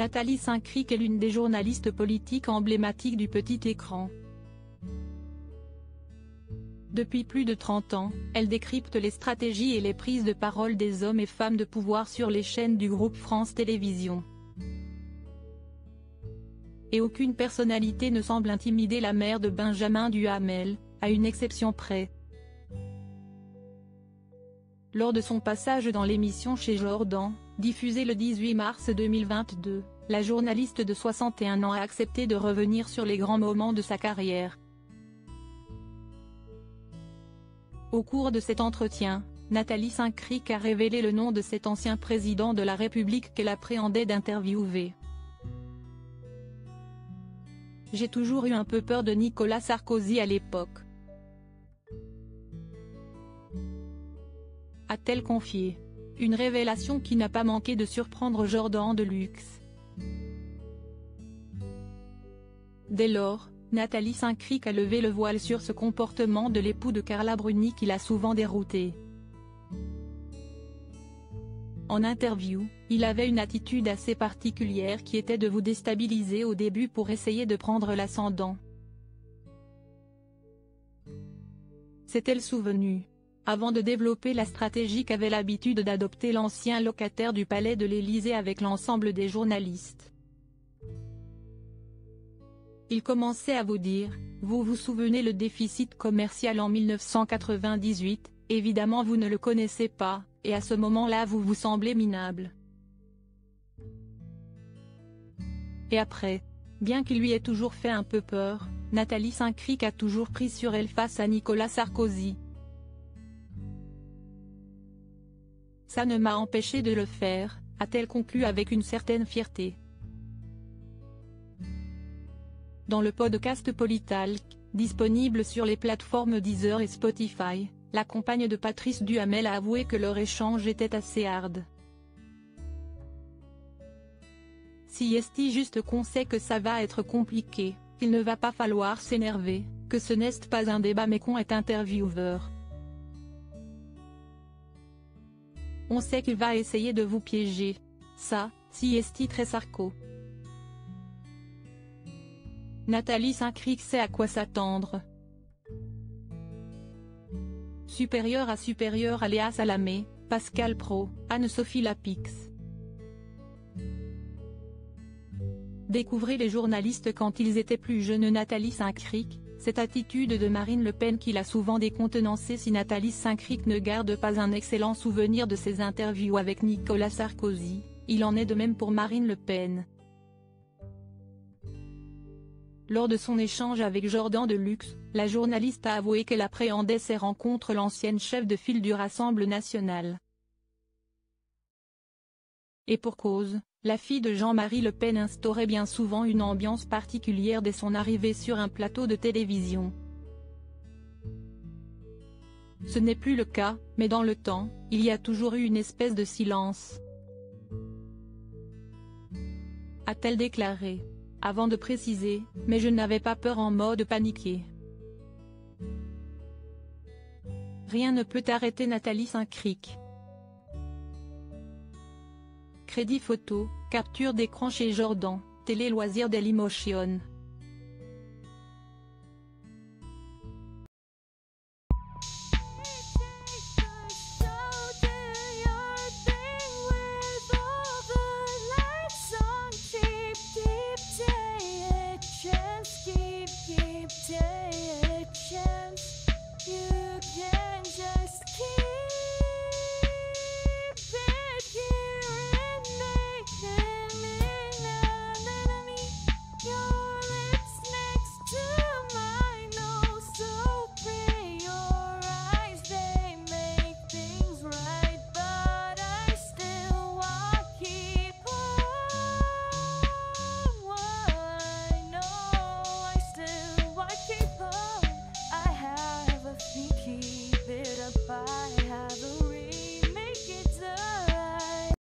Nathalie Saint-Cricq est l'une des journalistes politiques emblématiques du petit écran. Depuis plus de 30 ans, elle décrypte les stratégies et les prises de parole des hommes et femmes de pouvoir sur les chaînes du groupe France Télévisions. Et aucune personnalité ne semble intimider la mère de Benjamin Duhamel, à une exception près. Lors de son passage dans l'émission Chez Jordan, diffusée le 18 mars 2022, la journaliste de 61 ans a accepté de revenir sur les grands moments de sa carrière. Au cours de cet entretien, Nathalie Saint-Cricq a révélé le nom de cet ancien président de la République qu'elle appréhendait d'interviewer. « J'ai toujours eu un peu peur de Nicolas Sarkozy à l'époque », a-t-elle confié. Une révélation qui n'a pas manqué de surprendre Jordan Deluxe. Dès lors, Nathalie Saint-Cricq a levé le voile sur ce comportement de l'époux de Carla Bruni qui l'a souvent déroutée. En interview, il avait une attitude assez particulière qui était de vous déstabiliser au début pour essayer de prendre l'ascendant. S'est-elle souvenue, avant de développer la stratégie qu'avait l'habitude d'adopter l'ancien locataire du palais de l'Élysée avec l'ensemble des journalistes. Il commençait à vous dire, vous vous souvenez le déficit commercial en 1998, évidemment vous ne le connaissez pas, et à ce moment-là vous vous semblez minable. Et après, bien qu'il lui ait toujours fait un peu peur, Nathalie Saint-Cricq a toujours pris sur elle face à Nicolas Sarkozy. Ça ne m'a empêché de le faire, a-t-elle conclu avec une certaine fierté. Dans le podcast Politalk, disponible sur les plateformes Deezer et Spotify, la compagne de Patrice Duhamel a avoué que leur échange était assez hard. Si est juste qu'on sait que ça va être compliqué, qu'il ne va pas falloir s'énerver, que ce n'est pas un débat mais qu'on est intervieweur. On sait qu'il va essayer de vous piéger. Ça, si est très Sarko. Nathalie Saint-Cricq sait à quoi s'attendre. Supérieur à Léa Salamé, Pascal Praud, Anne-Sophie Lapix. Découvrez les journalistes quand ils étaient plus jeunes. Nathalie Saint-Cricq, cette attitude de Marine Le Pen qui l'a souvent décontenancée. Si Nathalie Saint-Cricq ne garde pas un excellent souvenir de ses interviews avec Nicolas Sarkozy, il en est de même pour Marine Le Pen. Lors de son échange avec Jordan Deluxe, la journaliste a avoué qu'elle appréhendait ces rencontres. L'ancienne chef de file du Rassemblement national. Et pour cause, la fille de Jean-Marie Le Pen instaurait bien souvent une ambiance particulière dès son arrivée sur un plateau de télévision. Ce n'est plus le cas, mais dans le temps, il y a toujours eu une espèce de silence. A-t-elle déclaré. Avant de préciser, mais je n'avais pas peur en mode paniqué. Rien ne peut arrêter Nathalie Saint-Cricq. Crédit photo, capture d'écran chez Jordan, Télé Loisirs Dailymotion.